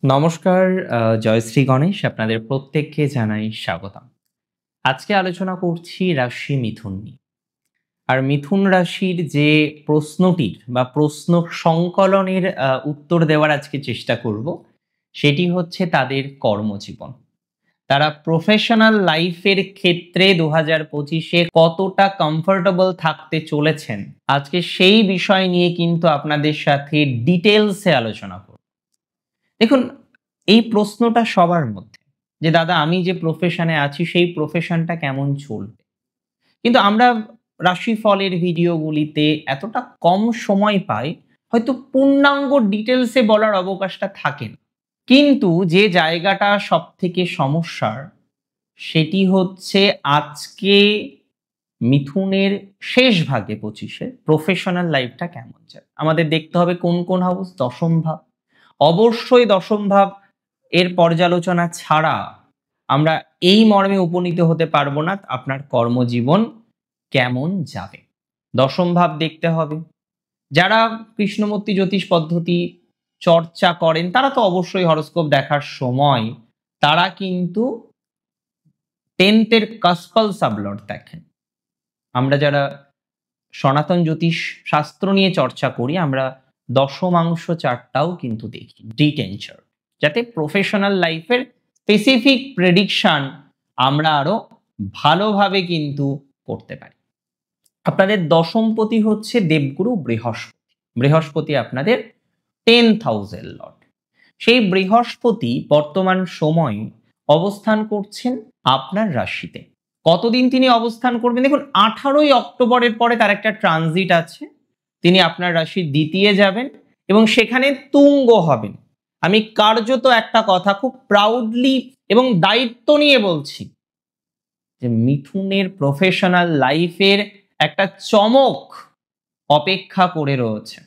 নমস্কার, জয়শ্রী গণেশ আপনাদের প্রত্যেককে জানাই স্বাগতম। আজকে আলোচনা করছি রাশি মিথুন নিয়ে। আর মিথুন রাশির যে প্রশ্নটির বা প্রশ্ন সংকলনের উত্তর দেওয়ার আজকে চেষ্টা করব, সেটি হচ্ছে তাদের কর্মজীবন। তারা প্রফেশনাল লাইফের ক্ষেত্রে ২০২৫-এ কতটা কমফোর্টেবল থাকতে চলেছেন, আজকে সেই বিষয় নিয়ে কিন্তু আপনাদের সাথে ডিটেইলসে আলোচনা করব। দেখুন, এই প্রশ্নটা সবার মধ্যে যে দাদা আমি যে প্রফেশনে আছি সেই প্রফেশনটা কেমন চলবে? কিন্তু আমরা রাশিফলের ভিডিওগুলিতে এতটা কম সময় পাই, হয়তো পূর্ণাঙ্গ ডিটেইলসে বলার অবকাশটা থাকে না। কিন্তু যে জায়গাটা সবথেকে সমস্যার, সেটি হচ্ছে আজকে মিথুনের শেষ ভাগে ২৫-এ প্রফেশনাল লাইফটা কেমন যায়। আমাদের দেখতে হবে কোন, কোন হাউস? দশম ভাব। অবশ্যই দশম ভাব এর পর্যালোচনা ছাড়া আমরা এই মর্মে উপনীত হতে পারবো না আপনার কর্মজীবন কেমন যাবে। দশম ভাব দেখতে হবে। যারা কৃষ্ণমূর্তি জ্যোতিষ পদ্ধতি চর্চা করেন তারা তো অবশ্যই হরোস্কোপ দেখার সময় তারা কিন্তু 10th এর কাস্পাল সাবলট দেখেন। আমরা যারা সনাতন জ্যোতিষ শাস্ত্র নিয়ে চর্চা করি আমরা দশমাংশ চার্টটাও কিন্তু দেখি, ডিটেনচার, যাতে প্রফেশনাল লাইফের স্পেসিফিক প্রেডিকশন আমরা আরো ভালোভাবে কিন্তু করতে পারি। আপনাদের দশমপতি হচ্ছে দেবগুরু বৃহস্পতি। বৃহস্পতি আপনাদের 10th হাউসের লর্ড। সেই বৃহস্পতি বর্তমান সময় অবস্থান করছেন আপনার রাশিতে। কতদিন তিনি অবস্থান করবেন? দেখুন, 18ই অক্টোবরের পরে তার একটা ট্রানজিট আছে। তিনি আপনার রাশির দ্বিতীয় যাবেন এবং সেখানে তুঙ্গ হবেন। আমি কার্যত একটা কথা খুব প্রাউডলি এবং দায়িত্ব নিয়ে বলছি যে মিথুনের প্রফেশনাল লাইফের একটা চমক অপেক্ষা করে রয়েছে।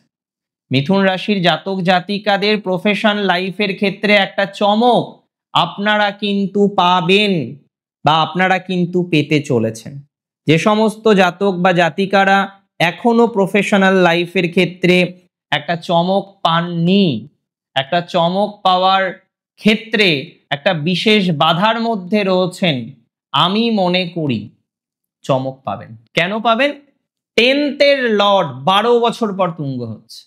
মিথুন রাশির জাতক জাতিকাদের প্রফেশন লাইফের ক্ষেত্রে একটা চমক আপনারা কিন্তু পাবেন বা আপনারা কিন্তু পেতে চলেছেন। যে সমস্ত জাতক বা জাতিকারা এখনো প্রফেশনাল লাইফের ক্ষেত্রে একটা চমক পাননি, একটা চমক পাওয়ার ক্ষেত্রে একটা বিশেষ বাধার মধ্যে রয়েছেন, আমি মনে করি চমক পাবেন। কেন পাবেন? 10th এর লর্ড 12 বছর পর তুঙ্গ হচ্ছে।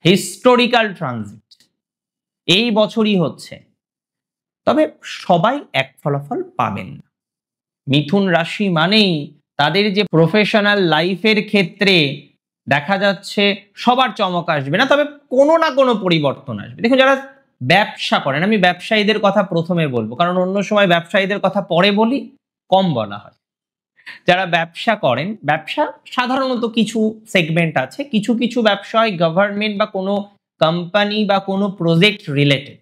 হিস্টোরিক্যাল ট্রানজিট এই বছরই হচ্ছে। তবে সবাই এক ফলাফল পাবেন না। মিথুন রাশি মানেই তাদের যে প্রফেশনাল লাইফের ক্ষেত্রে দেখা যাচ্ছে সবার চমক আসবে না, তবে কোনো না কোনো পরিবর্তন আসবে। দেখুন, যারা ব্যবসা করেন, আমি ব্যবসায়ীদের কথা প্রথমে বলবো, কারণ অন্য সময় ব্যবসায়ীদের কথা পরে বলি, কম বলা হয়। যারা ব্যবসা করেন, ব্যবসা সাধারণত কিছু সেগমেন্ট আছে, কিছু কিছু ব্যবসা হয় গভর্নমেন্ট বা কোনো কোম্পানি বা কোনো প্রজেক্ট রিলেটেড।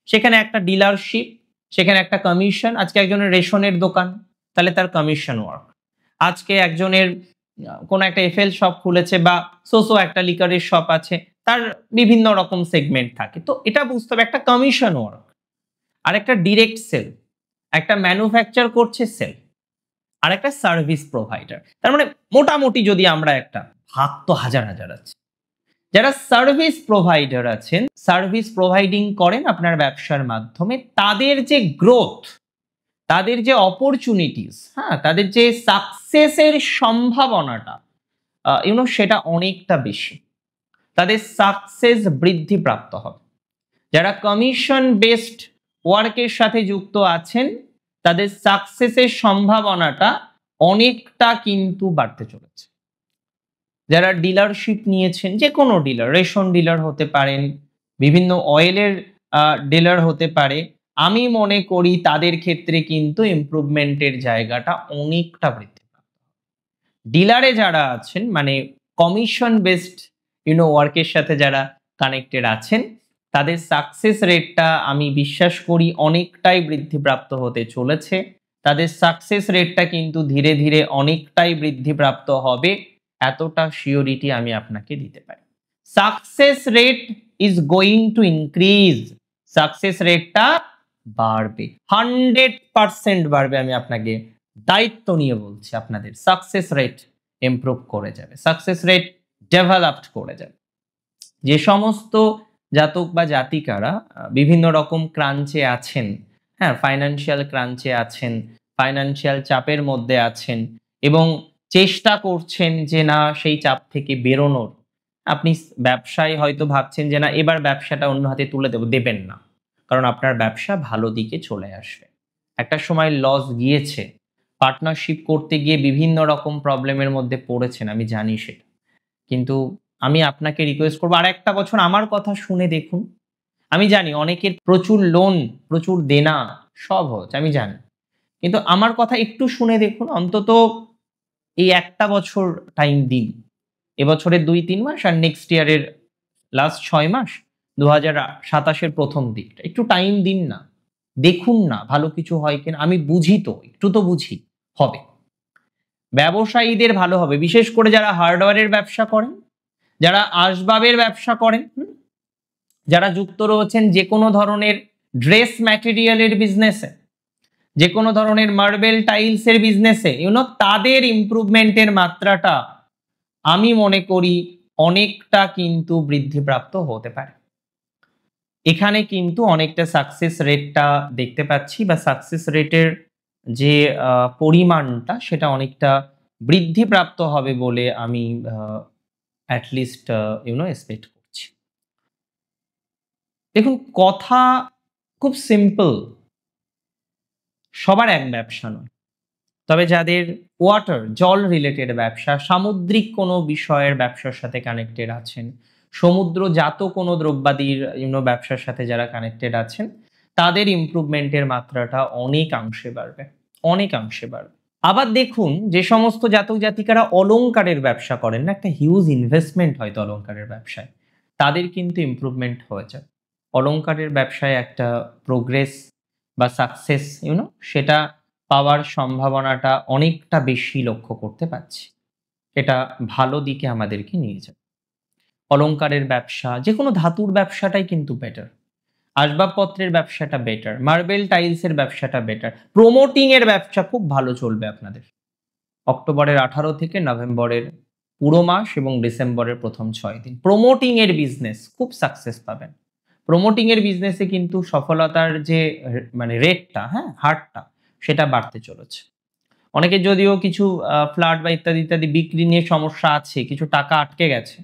সেখানে একটা ডিলারশিপ, সেখানে একটা কমিশন। আজকে একজনের রেশনের দোকান, তাহলে তার কমিশন ওয়ার্ক। আজকে একজনের কোনো একটা এফএল শপ খুলেছে বা সোসো একটা লিকারের শপ আছে, তার বিভিন্ন রকম সেগমেন্ট থাকে। তো এটা বুঝতে হবে একটা কমিশন ওয়ার্ক আর একটা ডিরেক্ট সেল, একটা ম্যানুফ্যাকচার করছে সেল, আর একটা সার্ভিস প্রোভাইডার। তার মানে মোটামুটি যদি আমরা একটা ভাগ তো হাজার হাজার আছে। যারা সার্ভিস প্রোভাইডার আছেন, সার্ভিস প্রোভাইডিং করেন আপনার ব্যবসার মাধ্যমে, তাদের যে গ্রোথ, তাদের যে অপরচুনিটিস, হ্যাঁ, তাদের যে সাকসেসের সম্ভাবনাটা সেটা অনেকটা বেশি। তাদের সাকসেস বৃদ্ধিপ্রাপ্ত হবে। যারা কমিশন বেসড ওয়ার্কের সাথে যুক্ত আছেন, তাদের সাকসেসের সম্ভাবনাটা অনেকটা কিন্তু বাড়তে চলেছে। যারা ডিলারশিপ নিয়েছেন, যে কোনো ডিলার, রেশন ডিলার হতে পারেন, বিভিন্ন অয়েলের ডিলার হতে পারে, আমি মনে করি তাদের ক্ষেত্রে কিন্তু ইমপ্রুভমেন্টের জায়গাটা অনেকটা বৃদ্ধি পাবে। ডিলারে যারা আছেন, মানে কমিশন বেসড ওয়ার্কের সাথে যারা কানেক্টেড আছেন, তাদের সাকসেস রেটটা আমি বিশ্বাস করি অনেকটাই বৃদ্ধিপ্রাপ্ত হতে চলেছে। তাদের সাকসেস রেটটা কিন্তু ধীরে ধীরে অনেকটাই বৃদ্ধিপ্রাপ্ত হবে, এতটা শিওরিটি আমি আপনাকে দিতে পারি। Success rate is going to increase. Success রেটটা বাড়বে, 100% বাড়বে। আমি আপনাকে দায়িত্ব নিয়ে বলছি, আপনাদের সাকসেস রেট ইমপ্রুভ করে যাবে, সাকসেস রেট ডেভেলপড করে যাবে। যে সমস্ত জাতক বা জাতিকারা বিভিন্ন রকম ক্রাঞ্চে আছেন, হ্যাঁ? ফাইন্যান্সিয়াল ক্রাঞ্চে আছেন, ফাইন্যান্সিয়াল চাপের মধ্যে আছেন এবং চেষ্টা করছেন যে না সেই চাপ থেকে বেরোনোর। আপনি ব্যবসায় হয়তো ভাবছেন যে না এবার ব্যবসাটা অন্য হাতে তুলে দেবেন না। কারণ আপনার ব্যবসা ভালো দিকে চলে আসবে। একটা সময় লস গিয়েছে। পার্টনারশিপ করতে গিয়ে বিভিন্ন রকম প্রবলেমের মধ্যে পড়েছেন, আমি জানি সেটা। কিন্তু আমি আপনাকে রিকোয়েস্ট করব আরেকটা বছর আমার কথা শুনে দেখুন। আমি জানি অনেকের প্রচুর লোন, প্রচুর দেনা সব হচ্ছে আমি জানি। কিন্তু আমার কথা একটু শুনে দেখুন অন্তত এই একটা বছর টাইম দিন। এবছরের ২-৩ মাস আর নেক্সট ইয়ারের লাস্ট ৬ মাস, ২০২৭ এর ১ম দিকটা। একটু টাইম দিন না। দেখুন না ভালো কিছু হয় কিনা। আমি বুঝি তো, একটু তো বুঝি। হবে। ব্যবসায়ীদের ভালো হবে। বিশেষ করে যারা হার্ডওয়্যারের ব্যবসা করেন, যারা আসবাবের ব্যবসা করেন, যারা যুক্ত রয়েছেন যেকোনো ধরনের ড্রেস ম্যাটেরিয়ালের বিজনেসে, যেকোনো ধরনের মার্বেল টাইলসের বিজনেসে, তাদের ইমপ্রুভমেন্টের মাত্রাটা আমি মনে করি অনেকটা কিন্তু বৃদ্ধিপ্রাপ্ত হতে পারে। এখানে কিন্তু অনেকটা সাকসেস রেটটা দেখতে পাচ্ছি বা সাকসেস রেটের যে পরিমাণটা সেটা অনেকটা বৃদ্ধিপ্রাপ্ত হবে বলে আমি at least এক্সপেক্ট করছি। দেখুন কথা খুব সিম্পল। সবার এক ব্যবসা নয়। তবে যাদের ওয়াটার, জল রিলেটেড ব্যবসা, সামুদ্রিক কোনো বিষয়ের ব্যবসার সাথে কানেক্টেড আছেন, সমুদ্রজাত কোনো দ্রব্যাদির ব্যবসার সাথে যারা কানেক্টেড আছেন, তাদের ইমপ্রুভমেন্টের মাত্রাটা অনেকাংশে বাড়বে। অনেকাংশে বাড়বে। আবার দেখুন যে সমস্ত জাতক জাতিকারা অলংকারের ব্যবসা করেন না, একটা হিউজ ইনভেস্টমেন্ট হয়তো অলংকারের ব্যবসায়, তাদের কিন্তু ইমপ্রুভমেন্ট হয়ে যায়। অলংকারের ব্যবসায় একটা প্রোগ্রেস বা সাকসেস সেটা পাওয়ার সম্ভাবনাটা অনেকটা বেশি লক্ষ্য করতে পারছি। এটা ভালো দিকে আমাদেরকে নিয়ে যাবে। অলংকারের ব্যবসা, যেকোনো ধাতুর ব্যবসাটাই কিন্তু বেটার। আসবাবপত্রের ব্যবসাটা বেটার। মার্বেল টাইলসের ব্যবসাটা বেটার। প্রমোটিং এর ব্যবসা খুব ভালো চলবে আপনাদের। অক্টোবরের ১৮ থেকে নভেম্বরের পুরো মাস এবং ডিসেম্বরের ১ম ৬ দিন। প্রমোটিং এর বিজনেস খুব সাকসেস পাবেন। প্রমোটিং এর বিজনেসে কিন্তু সফলতার যে মানে রেটটা, হ্যাঁ? হারটা সেটা বাড়তে চলেছে। অনেকের যদিও কিছু ফ্ল্যাট বা ইত্যাদি, ইত্যাদি বিক্রি নিয়ে সমস্যা আছে, কিছু টাকা আটকে গেছে।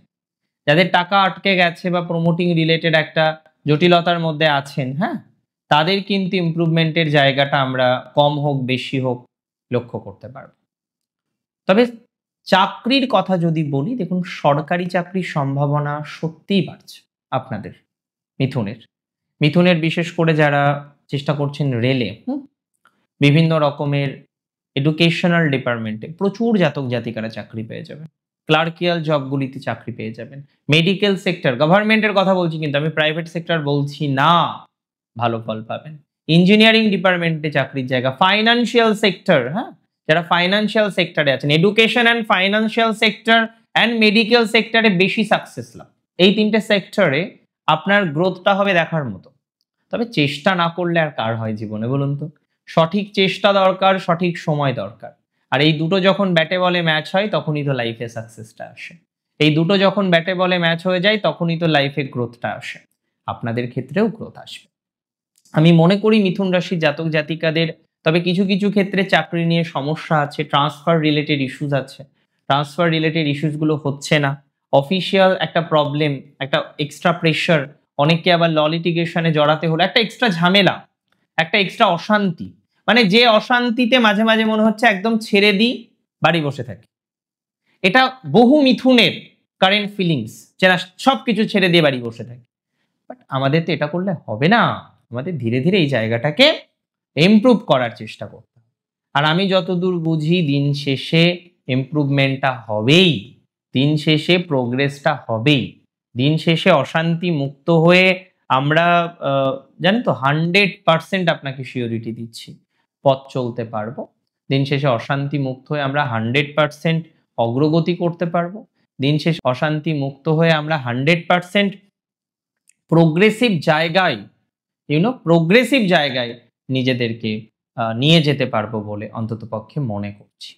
যাদের টাকা আটকে গেছে বা প্রমোটিং রিলেটেড একটা জটিলতার মধ্যে আছেন, হ্যাঁ? তাদের কিন্তু ইমপ্রুভমেন্টের জায়গাটা আমরা কম হোক বেশি হোক লক্ষ্য করতে পারব। তবে চাকরির কথা যদি বলি, দেখুন সরকারি চাকরির সম্ভাবনা সত্যিই বাড়ছে আপনাদের মিথুনের। মিথুনের বিশেষ করে যারা চেষ্টা করছেন রেলে, বিভিন্ন রকমের এডুকেশনাল ডিপার্টমেন্টে প্রচুর জাতক জাতিকারা চাকরি পেয়ে যাবেন। ক্লার্কিয়াল জবগুলিতে চাকরি পেয়ে যাবেন। মেডিকেল সেক্টর, গভর্নমেন্টের কথা বলছি কিন্তু আমি প্রাইভেট সেক্টর বলছি না, ভালো ফল পাবেন। ইঞ্জিনিয়ারিং ডিপার্টমেন্টে চাকরির জায়গা, ফাইন্যান্সিয়াল সেক্টর, হ্যাঁ? যারা ফাইন্যান্সিয়াল সেক্টরে আছেন, education and financial sector and medical সেক্টরে বেশি সাকসেস লাভ। এই ৩ টে সেক্টরে আপনার গ্রোথটা হবে দেখার মতো। তবে চেষ্টা না করলে আর কার হয় জীবনে বলুন তো? সঠিক চেষ্টা দরকার, সঠিক সময় দরকার। আর এই দুটো যখন ব্যাটে বলে ম্যাচ হয় তখনই তো লাইফে সাকসেসটা আসে। এই দুটো যখন ব্যাটে বলে ম্যাচ হয়ে যায় তখনই তো লাইফে গ্রোথটা আসে। আপনাদের ক্ষেত্রেও গ্রোথ আসবে। আমি মনে করি মিথুন রাশির জাতক জাতিকাদের তবে কিছু, কিছু ক্ষেত্রে চাকরি নিয়ে সমস্যা আছে, ট্রান্সফার রিলেটেড ইস্যুস আছে। ট্রান্সফার রিলেটেড ইস্যুস গুলো হচ্ছে না। অফিসিয়াল একটা প্রবলেম, একটা এক্সট্রা প্রেশার, অনেককে আবার ল লিটিগেশন এ জড়াতে হলো। একটা এক্সট্রা ঝামেলা, একটা এক্সট্রা অশান্তি। মানে যে অশান্তিতে মাঝে, মাঝে মনে হচ্ছে একদম ছেড়ে দিই, বাড়ি বসে থাকি। এটা বহু মিথুনের কারেন্ট ফিলিংস যে না সবকিছু ছেড়ে দিয়ে বাড়ি বসে থাকি। বাট আমাদের তো এটা করলে হবে না। আমাদের ধীরে, ধীরে এই জায়গাটাকে ইমপ্রুভ করার চেষ্টা করতে হবে। আর আমি যতদূর বুঝি দিন শেষে ইমপ্রুভমেন্টটা হবেই। দিন শেষে প্রোগ্রেসটা হবেই। দিন শেষে অশান্তি মুক্ত হয়ে আমরা জানেন তো 100% আপনাকে সিওরিটি দিচ্ছি। পথ চলতে পারবো। দিন শেষে অশান্তি মুক্ত হয়ে আমরা 100% অগ্রগতি করতে পারবো। দিন শেষে অশান্তি মুক্ত হয়ে আমরা 100% প্রোগ্রেসিভ জায়গায় প্রোগ্রেসিভ জায়গায় নিজেদেরকে নিয়ে যেতে পারবো বলে অন্ততপক্ষে মনে করছি।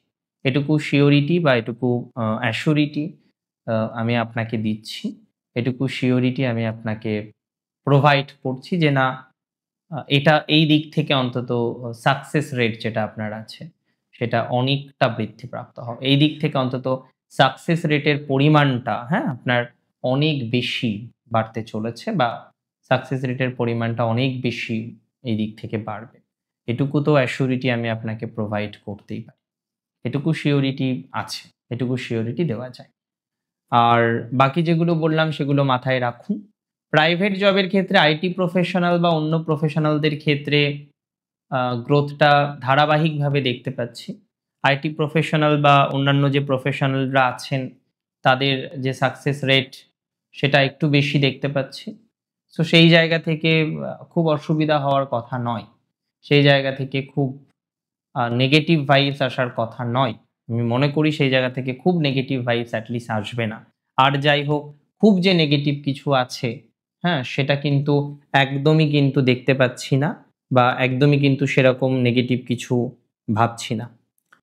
এটুকু সিওরিটি বা এটুকু অ্যাসিউরিটি আমি আপনাকে দিচ্ছি। এটুকু সিওরিটি আমি আপনাকে প্রোভাইড করছি যে না এটা এই দিক থেকে অন্তত সাকসেস রেট যেটা আপনার আছে সেটা অনেকটা বৃদ্ধিপ্রাপ্ত হবে। এই দিক থেকে অন্তত সাকসেস রেটের পরিমাণটা, হ্যাঁ? আপনার অনেক বেশি বাড়তে চলেছে বা সাকসেস রেটের পরিমাণটা অনেক বেশি এই দিক থেকে বাড়বে। এটুকু তো অ্যাসিউরিটি আমি আপনাকে প্রোভাইড করতেই পারি। এটুকু সিওরিটি আছে। এটুকু সিওরিটি দেওয়া যায়। আর বাকি যেগুলো বললাম সেগুলো মাথায় রাখুন। প্রাইভেট জবের ক্ষেত্রে আইটি প্রফেশনাল বা অন্য প্রফেশনালদের ক্ষেত্রে গ্রোথটা ধারাবাহিকভাবে দেখতে পাচ্ছি। আইটি প্রফেশনাল বা অন্যান্য যে প্রফেশনালরা আছেন তাদের যে সাকসেস রেট সেটা একটু বেশি দেখতে পাচ্ছি। সো সেই জায়গা থেকে খুব অসুবিধা হওয়ার কথা নয়। সেই জায়গা থেকে খুব নেগেটিভ ভাইবস আসার কথা নয়। আমি মনে করি সেই জায়গা থেকে খুব নেগেটিভ ভাইবস এট লিস্ট আসবে না। আর যাই হোক, খুব যে নেগেটিভ কিছু আছে, হ্যাঁ? সেটা কিন্তু একদমই কিন্তু দেখতে পাচ্ছি না বা একদমই কিন্তু সেরকম নেগেটিভ কিছু ভাবছি না।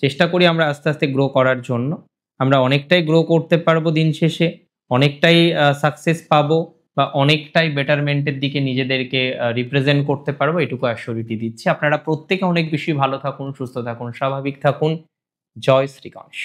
চেষ্টা করি আমরা আস্তে, আস্তে গ্রো করার জন্য। আমরা অনেকটাই গ্রো করতে পারবো দিন শেষে। অনেকটাই সাকসেস পাবো বা অনেকটাই বেটারমেন্ট এর দিকে নিজেদেরকে রিপ্রেজেন্ট করতে পারবো, এটুকু অ্যাসিউরিটি দিচ্ছি। আপনারা প্রত্যেকে অনেক বেশি ভালো থাকুন, সুস্থ থাকুন, স্বাভাবিক থাকুন। জয় শ্রী গণেশ।